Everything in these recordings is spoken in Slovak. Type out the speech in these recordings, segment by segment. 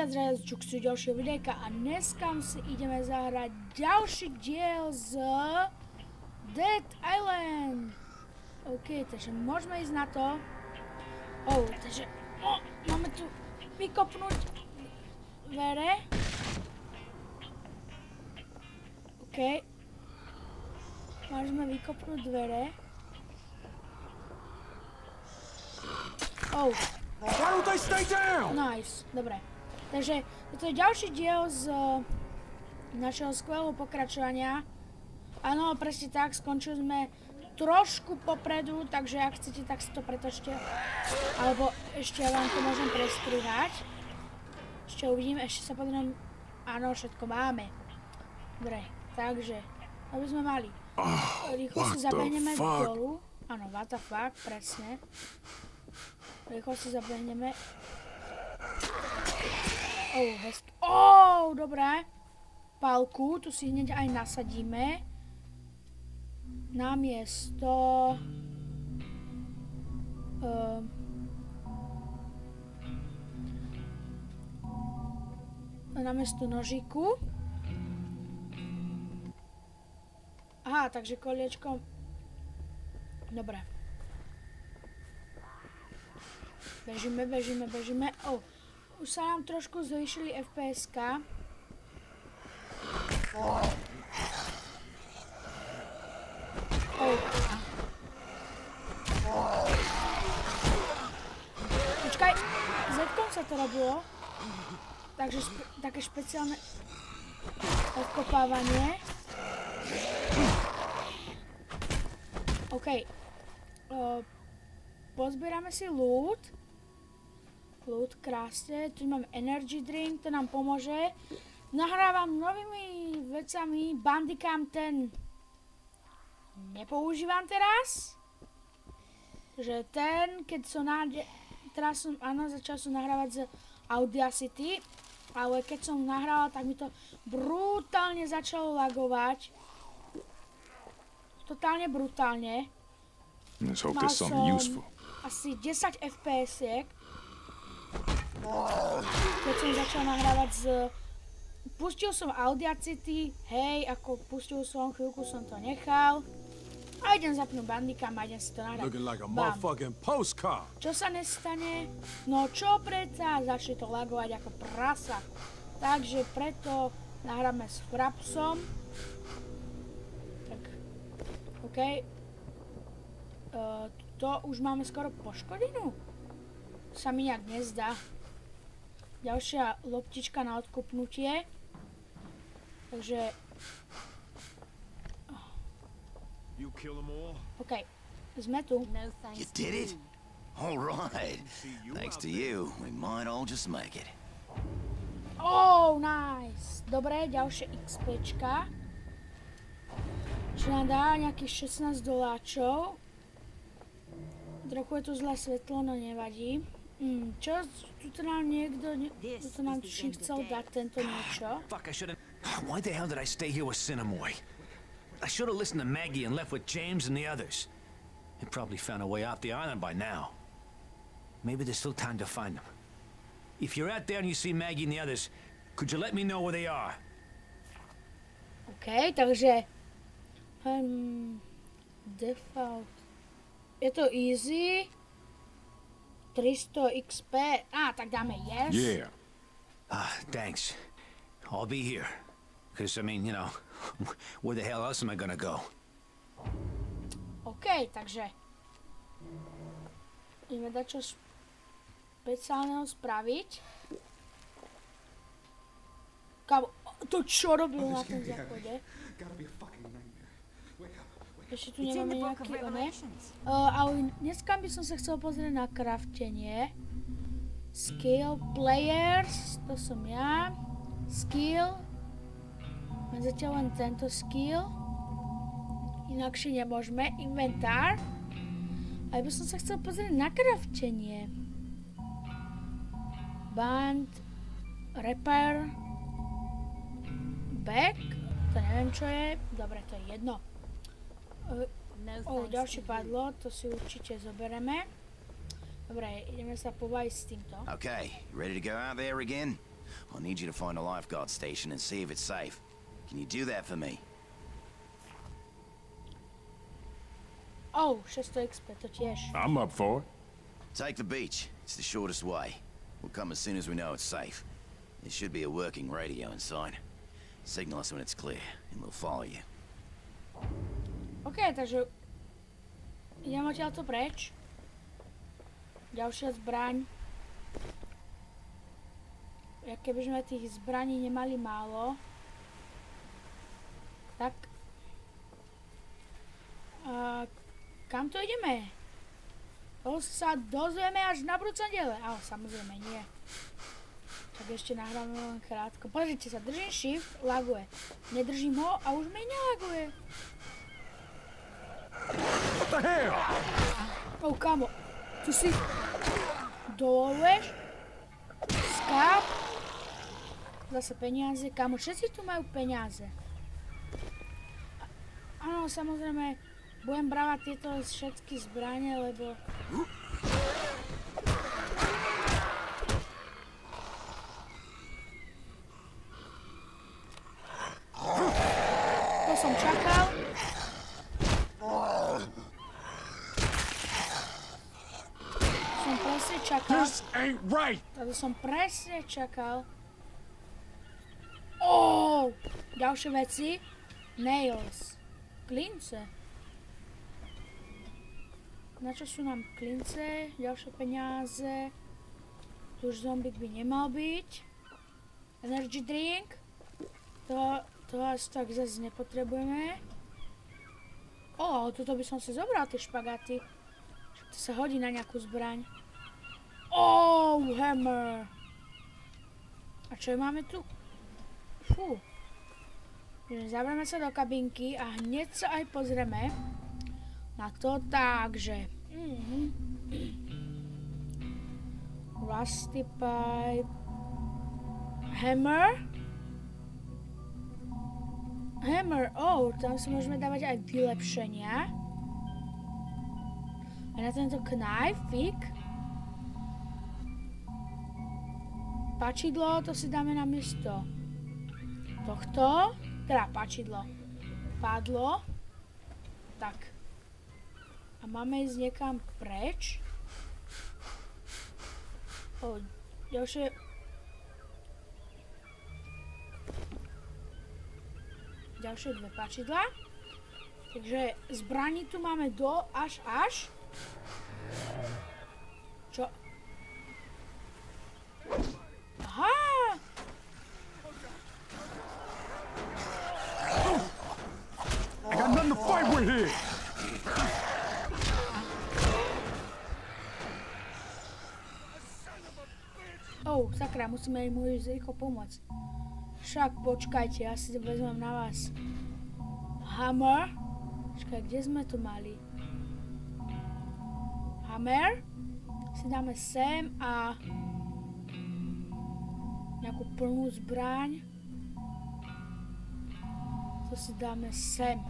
zrazu čuksu ďalšieho videjka a dneska si ideme zahrať ďalší diel z Dead Island. OK, takže môžeme ísť na to. Takže máme tu vykopnúť dvere. OK. Môžeme vykopnúť dvere. Nice, dobre. Takže toto je ďalší diel z našeho skvelého pokračovania. Áno, presne tak, skončili sme trošku popredu, takže ak chcete, tak si to pretočte. Alebo ešte ja vám to môžem prestrihať. Ešte uvidím, ešte sa pozriem. Áno, všetko máme. Dobre, takže, aby sme mali. Rýchlo si zabehneme dolu. Áno, what the fuck, presne. Rýchlo si zabehneme. Hezky. Dobré. Pálku, tu si hneď aj nasadíme. Namiesto... namiesto nožíku. Aha, takže koliečko... Dobre. Bežíme. Už sa nám trošku zvýšili FPS-ka. Počkaj, Z-kom sa to robilo. Takže také špeciálne odkopávanie. OK. Pozbierame si loot. Loot, krásne. Tu máme energy drink, to nám pomôže. Nahrávam novými vecami. Bandicam ten nepoužívam teraz. Že ten, keď som teraz som, áno, začal som nahrávať z Audacity, ale keď som nahrával, tak mi to brutálne začalo lagovať. Totálne brutálne. Mal som asi 10 FPS-iek. Keď som začal nahrávať pustil som Audacity, hej, ako pustil som, chvíľku som to nechal. A idem zapnúť Bandicam a idem si to nahrať. Bam. Čo sa nestane? No čo predsa? Začne to lagovať ako prasa. Takže preto nahráme s Frapsom. Tak, OK. To už máme skoro poškodinu. Sa mi nejak nezdá. Ďalšia loptička na odkopnutie. Takže... OK, sme tu. You did it? All right. Thanks to you, we might all just make it. Nice. Dobre, ďalšie XPčka. Čo nám dá nejakých $16. Trochu je tu zlé svetlo, no nevadí. Čo? Tu nám niekto... Tu nám tuším chcel dať tento niečo. Why the hell did I stay here with Cinemoy? I should have listened to Maggie and left with James and the others. They probably found a way off the island by now. Maybe there's still time to find them. If you're out there and you see Maggie and the others, could you let me know where they are? OK, takže... default... Je to easy. 300 XP. Tak dáme yes. Yeah. Thanks. I'll be here. Because, I mean, you know, where the hell else am I gonna go? OK, takže... ideme dať čo špeciálneho spraviť. Kámo, to čo robil na tom záchode? Ešte tu nemáme nejaký ale dneska by som sa chcel pozrieť na craftenie. Skill, players, to som ja. Skill. Mám zatiaľ len tento skill. Inakšie nemôžeme. Inventár. A by som sa chcel pozrieť na craftenie. Band. Repair. Back. To neviem čo je. Dobre, to je jedno. Ďalšie padlo, to si určite zobereme. Dobre, ideme sa pobaviť s týmto. Okay, ready to go out there again? I need you to find a lifeguard station and see if it's safe. Can you do that for me? Oh, 600 XP, to tiež. I'm up for it. Take the beach. It's the shortest way. We'll come as soon as we know it's safe. There should be a working radio inside. Signal us when it's clear, and we'll follow you. OK, takže idem odtiaľto preč. Ďalšia zbraň. Jak keby sme tých zbraní nemali málo. Tak. Kam to ideme? To sa dozvieme až na budúcom diele. Ale samozrejme nie. Tak ešte nahráme len krátko. Pozrite sa, držím shift, laguje. Nedržím ho a už mi nelaguje. What the hell? Oh, kamo. Tu si dovoluješ? Skáp. Zase peniaze. Kamo, všetci tu majú peniaze. Áno, samozrejme, budem brávať tieto všetky zbrane, lebo... To som čakal. Som presne čakal. This ain't right. To som presne čakal. Oh, ďalšie veci. Nails. Klince. Na čo sú nám klince? Ďalšie peniaze. Tu už zombík by nemal byť. Energy drink. To až tak zase nepotrebujeme. Ale toto by som si zobral, tie špagaty. To sa hodí na nejakú zbraň. Oh, hammer. A čo máme tu? Fú. Zabreme sa do kabinky a hneď sa aj pozrieme na to, takže... Rusty pipe... Hammer? Hammer, oh, tam si môžeme dávať aj vylepšenia. A na tento knifík. Pačidlo, to si dáme na miesto tohto. Teda pačidlo. Padlo. Tak. A máme ísť niekam preč. O, ďalšie... Ďalšie dve pačidla. Takže zbraní tu máme do až. Čo? Aha! I got nothing to fight with here. Oh, sakra, musíme mu ísť rýchlo pomôcť. Však počkajte, ja si vezmem na vás hammer. Počkaj, kde sme to mali? Hammer. Si dáme sem a nejakú plnú zbraň. To si dáme sem.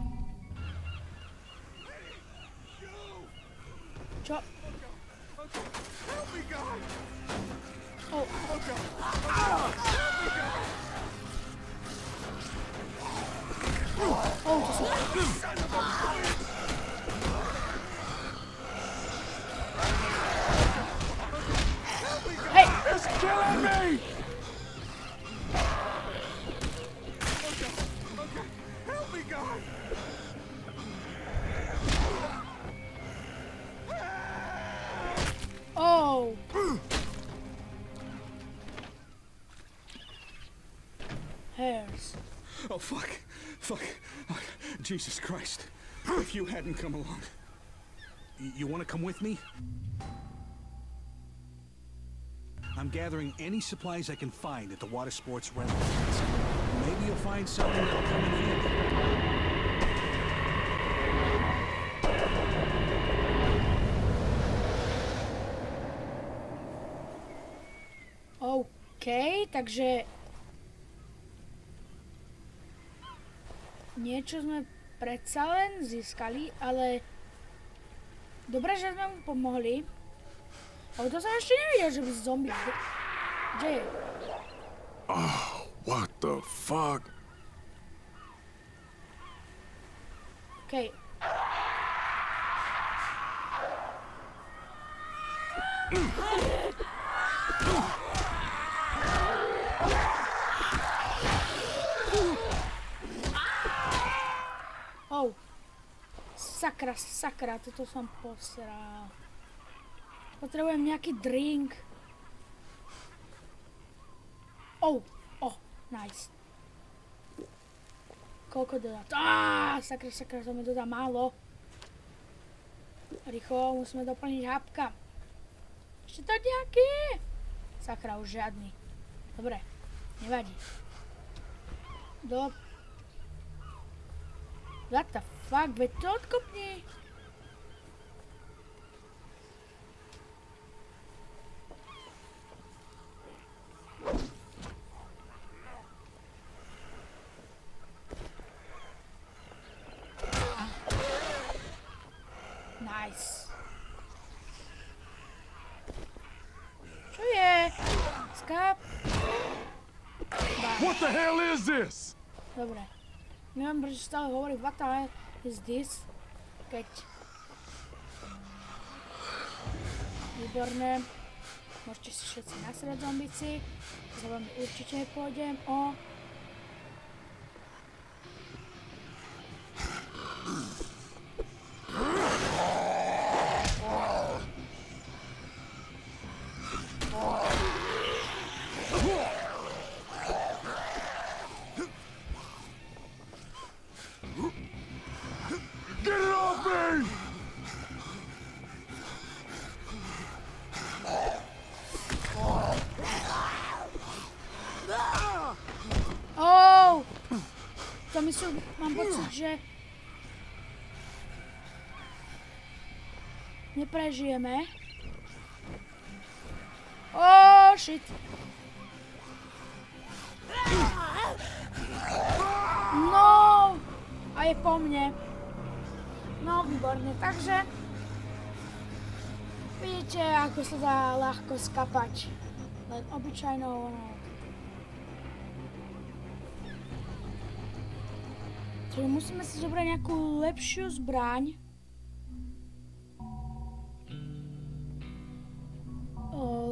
Čo? Oh. Oh, to sú... Hej! It's killing me. Help me, God. Oh! Hairs. Oh, fuck. Fuck. Oh, Jesus Christ. If you hadn't come along. You want to come with me? I'm gathering any supplies I can find at the water sports rental. Maybe you'll find something that'll come in handy. OK, takže... Niečo sme predsa len získali, ale... Dobre, že sme mu pomohli. Ale to som ešte nevidel, že by zombie... Kde je? Oh, what the fuck? Okay. Oh. Sakra, toto som posral. Potrebujem nejaký drink. Oh, nice. Koľko dodá? Sakra, to mi dodá málo. Rýchlo, musíme doplniť hápka. Ešte to nejaký? Sakra, už žiadny. Dobre, nevadí. What the fuck, veď to odkopni. Nice. Čo je? Skap. What the hell is this? Dobre. Neviem, prečo stále hovorí, what the hell is this? Keď... Výborné. Môžete si všetci nasrať zombici. Za vami určite pôjdem o... Get it off me! Oh! To mám pocit, že... neprežijeme. Oh, shit. No! A je po mne. No, výborne. Takže... vidíte, ako sa dá ľahko skapať. Len obyčajnou... Čiže musíme si zobrať nejakú lepšiu zbraň.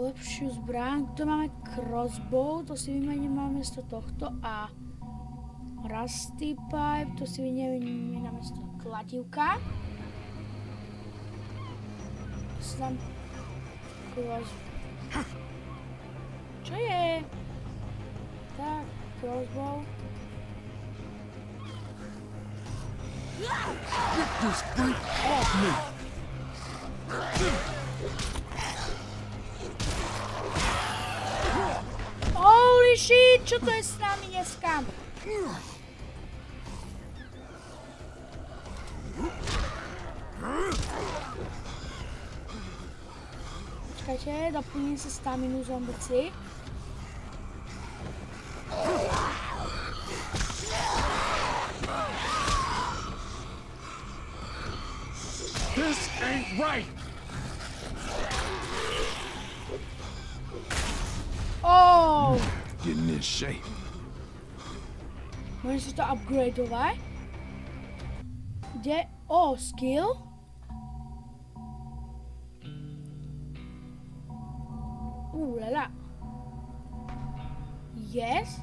Lepšiu zbraň. Tu máme crossbow, to si vymeníme namiesto tohto a rusty pipe, to si vymeníme namiesto kladívka. Si tam čo je? Tak, crossbow. Get this freak off me! Holy shit, čo to je s nami dneska? Počkajte, doplním si staminu zombici. This ain't right! Oh! Getting in shape. Môžem si to upgradeovať. Kde? Skill? Lala. Yes?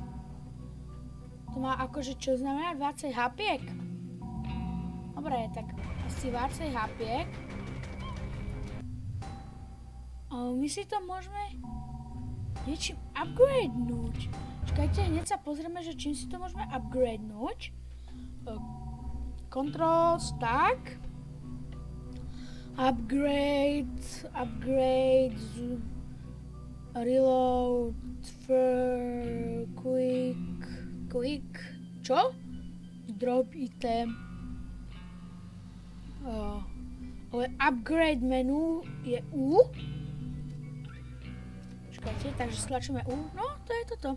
To má akože čo znamená 20 hapiek? Dobre, tak asi 20 hapiek. My si to môžeme niečím upgradenúť. Čakajte, hneď sa pozrieme, že čím si to môžeme upgradenúť. Controls, tak. Upgrade, reload, quick, čo? Drop item. Ale upgrade menu je U. Počkajte, takže stlačíme U. No, to je toto.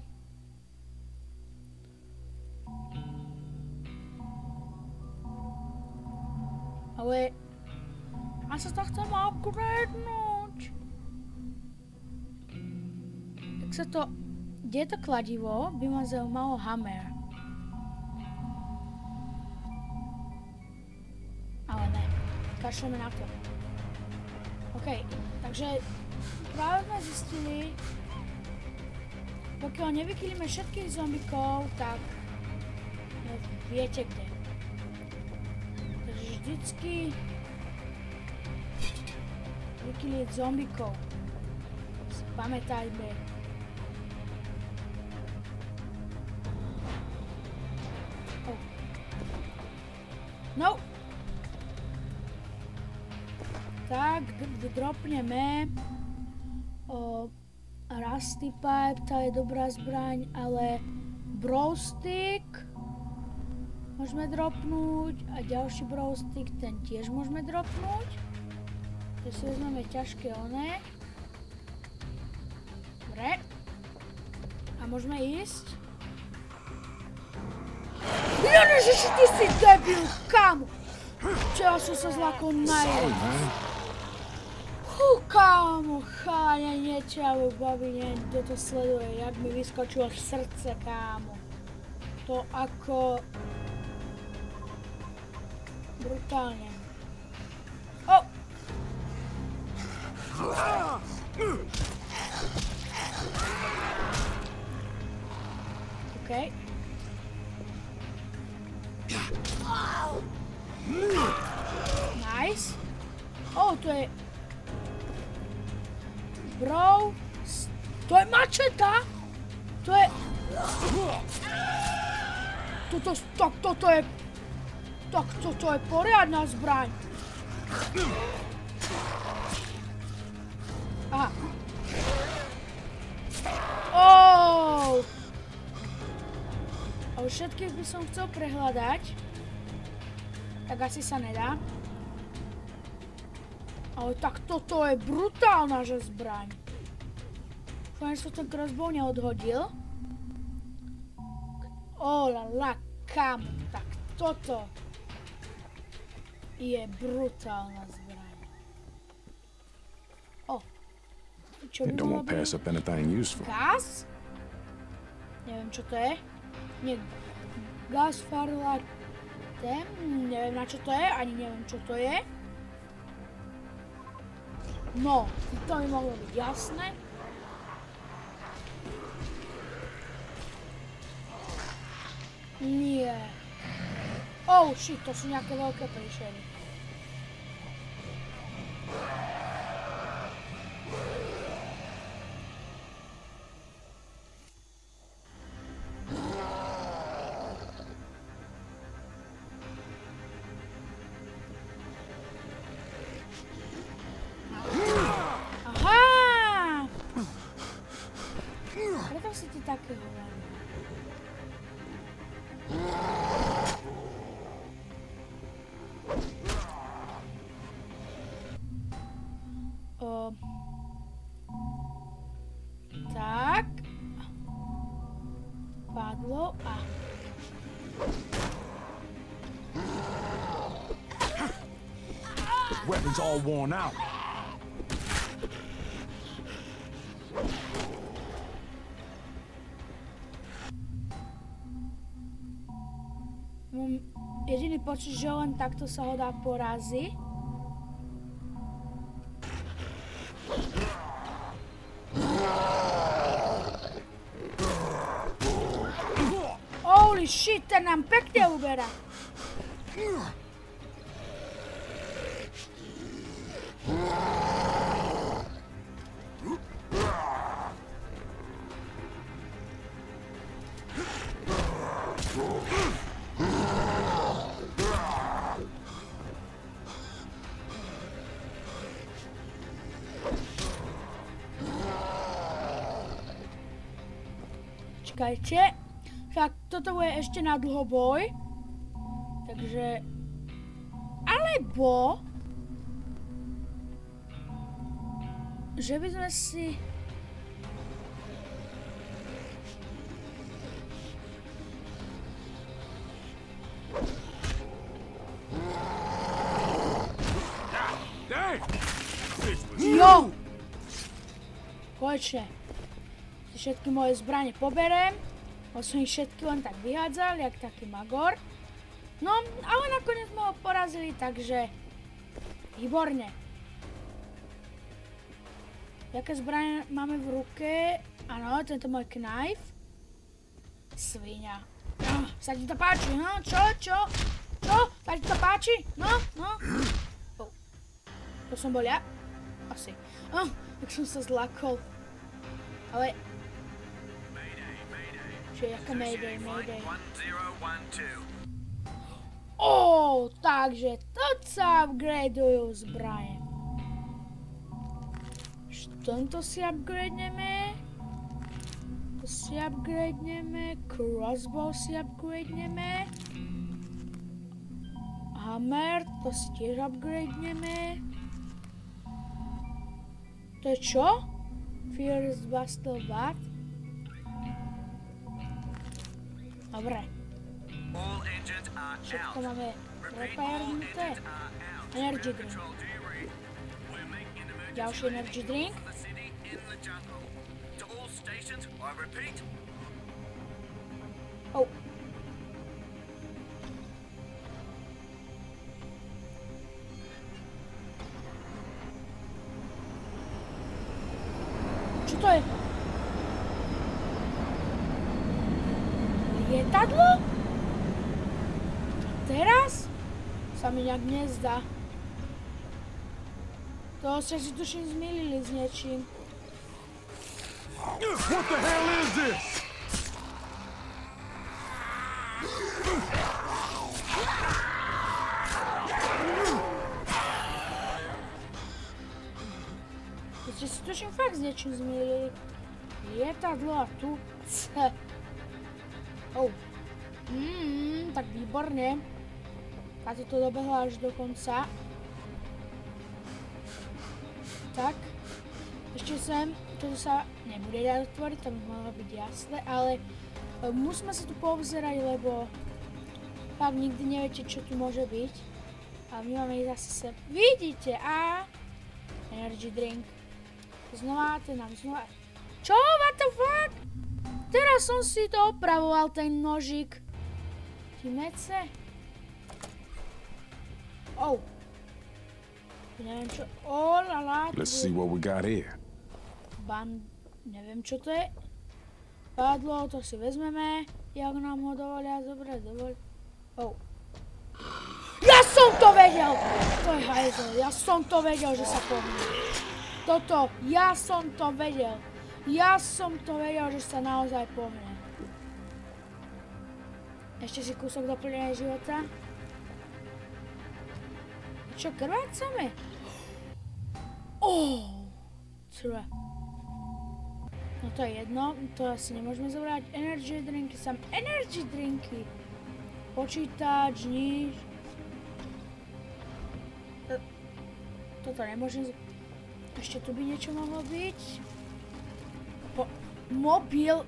Ale... a sa to chcem upgradenúť. Tak sa to kde je to kladivo, by ma zaujímalo hammer. Ale ne, kašleme na to. OK, takže práve sme zistili, pokiaľ nevykýlime všetkých zombikov, tak viete kde. Takže vždycky vykýliť zombikov. Si pamätajme. Oh. No. Tak, dropneme Rusty Pipe, tá je dobrá zbraň, ale Browstick môžeme dropnúť a ďalší Browstick, ten tiež môžeme dropnúť. Takže si vezmeme ťažké oné. Dobre. A môžeme ísť. Ježiši, ty si debil, kámo! Čo ja som sa zlákol najviac. Kámo, cháne, niečavo, babine, kto to sleduje, jak mi vyskočilo srdce, kámo. To ako... brutálne. O! OK. Nice. O, to je... Bro, to je mačeta! To je... Toto je... Tak toto je poriadna zbraň. Aha. Oh! A už všetkých by som chcel prehľadať. Tak asi sa nedá. Ale tak toto je brutálna že zbraň. Fajn, že som ten crossbow neodhodil. Olala, kam. Tak toto je brutálna zbraň. O. Čo by mohlo byť? Gas? Neviem, čo to je. Nie. Gas farlatem. Neviem, na čo to je. Ani neviem, čo to je. No, to by mohlo byť jasné. Nie. Oh shit, to sú nejaké veľké príšery. Také hovorím. Tak. Padlo a... Weapons all worn out. Jediný počuť, že len takto sa ho dá poraziť. Holy shit, ten nám pekne uberá. Čakajte, však toto bude ešte na dlhoboj, takže, alebo, že by sme si, jo, konečne. Všetky moje zbrane poberem. Som ich všetky len tak vyhádzal, jak taký magor. No, ale nakoniec sme ho porazili, takže výborne. Jaké zbrane máme v ruke? Áno, tento môj knife. Svinia. Sa ti to páči, no? Čo? Sa ti to páči? No? Oh. To som bol ja? Asi. Tak som sa zlakol. Ale... Čiže jaká Mayday? Takže to sa upgradeujú zbraje. Tento si upgradeneme. To si upgradeneme. Crossbow si upgradeneme. Hammer, to si tiež upgradeneme. To je čo? Fierce Bustle Bat. Dobre. Všetko máme prepajarnuté. Energy drink. Ďalší energy drink. Oh. Čo to je? Lietadlo? Teraz? Sa mi nejak nezdá. To ste si tuším zmýlili s niečím. What the hell is this? To ste si tuším fakt s niečím zmýlili. Lietadlo a tu... Oh. Tak výborne. Táto to dobehla až do konca. Tak. Ešte sem. Toto sa nebude dať otvoriť, to by malo byť jasné, ale musíme sa tu poobzerať, lebo fakt nikdy neviete, čo tu môže byť. A my máme ich zase sem. Vidíte? A energy drink. Znova, ten nám znova... Čo? What the fuck? Teraz som si to opravoval, ten nožík. Ty mece? Oh. Neviem čo... Oh la la. Let's see what we got here. Neviem čo to je. Padlo, to si vezmeme. Jak nám ho dovolia zobrať, Oh. Ja som to vedel! To je hajzel, ja som to vedel, že sa pohne. Toto, ja som to vedel. Ja som to vedel, že sa naozaj pohne. Ešte si kúsok doplnenia života. Čo, krvácame? Crve. No to je jedno, to asi nemôžeme zobrať. Energy drinky, sam energy drinky. Počítač, nič. Toto nemôžem Ešte tu by niečo mohlo byť. Mobil.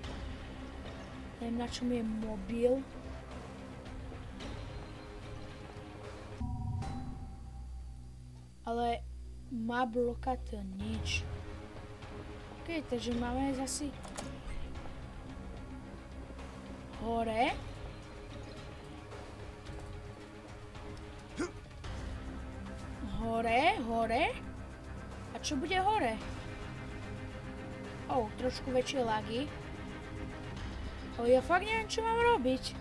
Neviem, na čom je mobil. Ale map locator nič. OK, takže máme zase hore. Hore. A čo bude hore? Trošku väčšie lagy. Ja fakt neviem, čo mám robiť.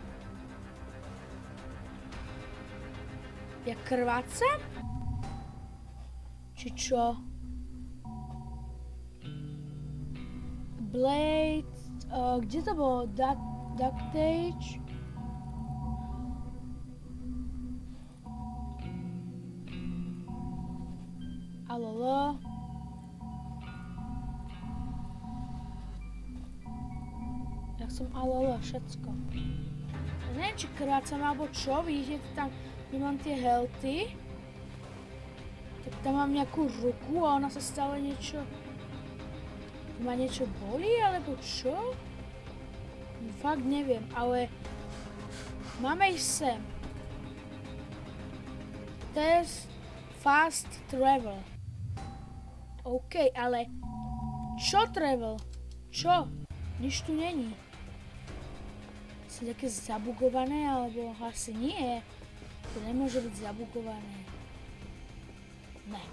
Ja krvácam? Či čo? Blade... kde to bolo? Ductage? Alolo. Jak som alolo všetko. Ja neviem, či krvácam alebo čo, vidíte tam, kde mám tie healthy. Tak tam mám nejakú ruku a ona sa stále niečo... Ma niečo bolí, alebo čo? Fakt neviem, ale... Máme ich sem. Test fast travel. OK, ale... Čo travel? Čo? Nič tu není. Asi také zabugované, alebo asi nie. To nemôže byť zabugované. Ne.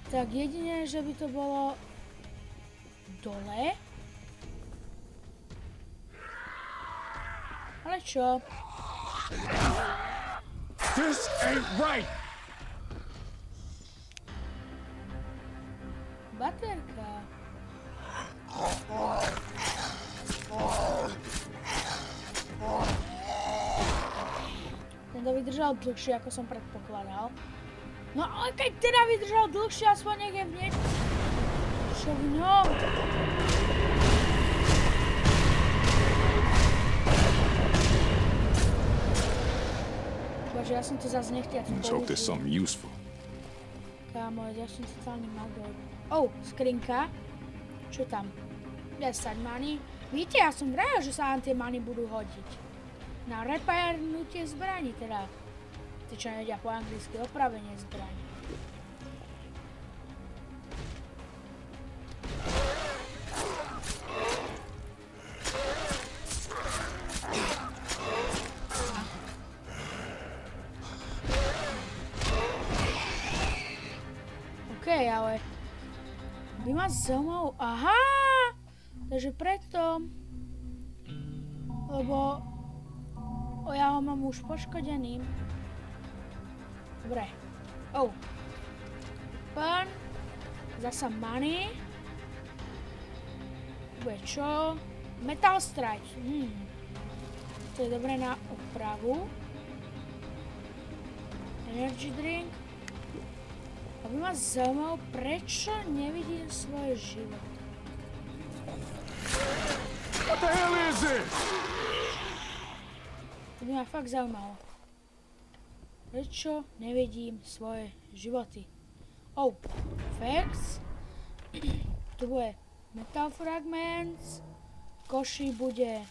Tak jedine, že by to bolo dole. Ale čo? This ain't right! Baterka. Ten to vydržal dlhšie, ako som predpokladal. No ale keď teda vydržal dlhšie, aspoň nech je v nej... Čo v ňom? Bože, ja som to zase nechtiac Let's hope there's something useful. Kámo, ja som totálny magor. Oh, skrinka. Čo tam? 10 money. Víte, ja som vrajal, že sa vám tie money budú hodiť. Na repairnutie zbraní, teda. Ty čo nevedia po anglicky, opravenie zbraní. Okej, ale by ma zaujímalo... Aha! Takže preto... Lebo... ja ho mám už poškodený. Dobre. Oh. Pán. Zasa money. Bude čo? Metal Strike. To je dobré na opravu. Energy drink. Aby ma zaujímalo, prečo nevidím svoje životy. What the hell is this? To by ma fakt zaujímalo. Prečo nevidím svoje životy? Oh, facts. Tu bude Metal Fragments. Koši bude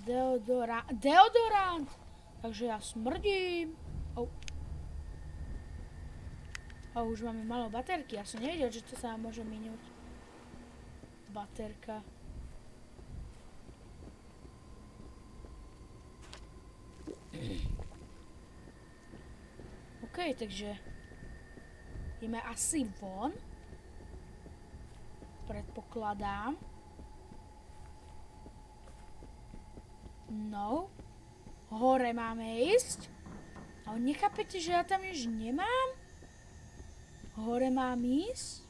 deodorant. Takže ja smrdím. Oh. Oh, už máme malo baterky. Ja som nevedel, že to sa môže minúť. Baterka. OK, takže ideme asi von. Predpokladám. No. Hore máme ísť. Ale nechápete, že ja tam nič nemám? Hore mám ísť?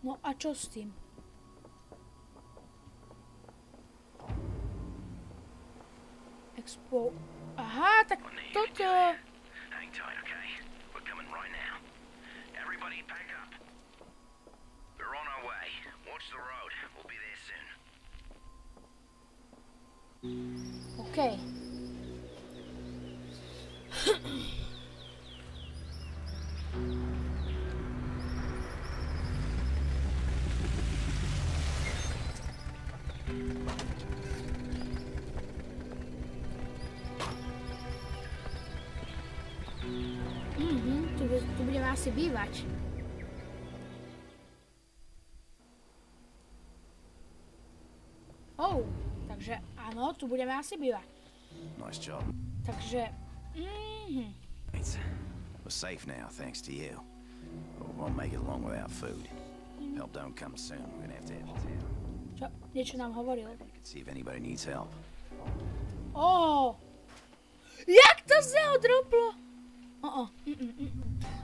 No a čo s tým? Expo... Aha, tak toto... Hang tight, okay? We're coming right now. Everybody pack up. We're on our way. Watch the road. We'll be there soon. Okay. Tu budeme asi bývať. Oh, takže áno, tu budeme asi bývať. Nice job. Takže... We're safe now, thanks to you. But we won't make it long without food. Help don't come soon. We're gonna have to head to town. Čo? Niečo nám hovoril. You can see if anybody needs help. Oh! Jak to sa odroplo?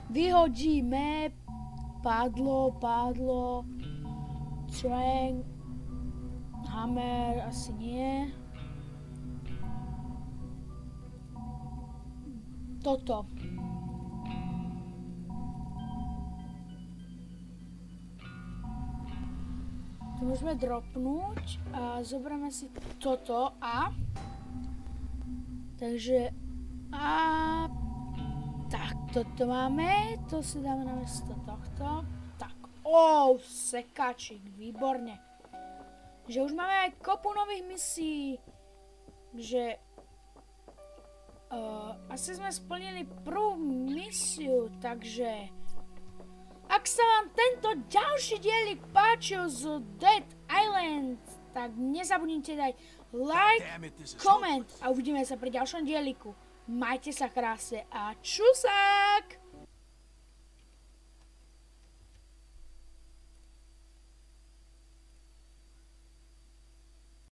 Vyhodíme. Padlo. Trang. Hammer, asi nie. Toto. To môžeme dropnúť a zoberieme si toto a... Takže... A... Tak, toto máme. To si dáme na miesto tohto. Tak, sekačík, výborne. Že už máme aj kopu nových misií. Že... asi sme splnili prvú misiu, takže... Ak sa vám tento ďalší dielik páčil z Dead Island, tak nezabudnite dať like, koment a uvidíme sa pri ďalšom dieliku. Majte sa krásne a čusák!